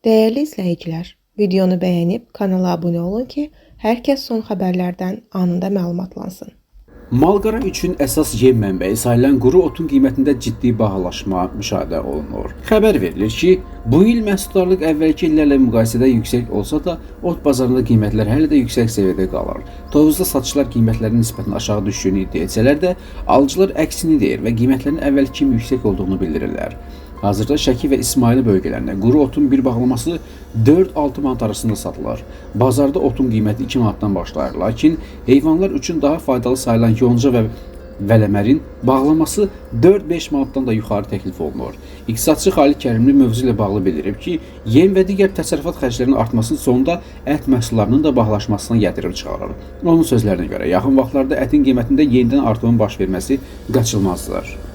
Değerli izləyicilər, videonu bəyənib kanala abunə olun ki, hər kəs son xəbərlərdən anında məlumatlansın. Malqara üçün əsas yem mənbəyi sayılan quru otun qiymətində ciddi bahalaşma müşahidə olunur. Xəbər verilir ki, bu il məhsuldarlıq əvvəlki illərlə müqayisədə yüksək olsa da, ot bazarında qiymətlər hələ də yüksək səviyyədə qalır. Tovuzda satışlar qiymətlərin nisbətən aşağı düşdüyünü iddia etsələr də, alıcılar əksini deyir və qiymətlərin əvvəlki kimi yüksək olduğunu bildirirlər. Hazırda Şəki və İsmaili bölgələrində quru otun bir bağlaması 4-6 manat arasında satılır. Bazarda otun qiyməti 2 manatdan başlayır, lakin heyvanlar üçün daha faydalı sayılan yonca və vələmərin bağlaması 4-5 manatdan da yuxarı təklif olunur. İqtisadçı Xalid Kərimli mövzu ilə bağlı bildirib ki, yem və digər təsərrüfat xərclərinin artmasının sonunda ət məhsullarının da bahalaşmasına gətirib çıxarır. Onun sözlərinə görə, yaxın vaxtlarda ətin qiymətində yenidən artımın baş verməsi qaçılmazdır.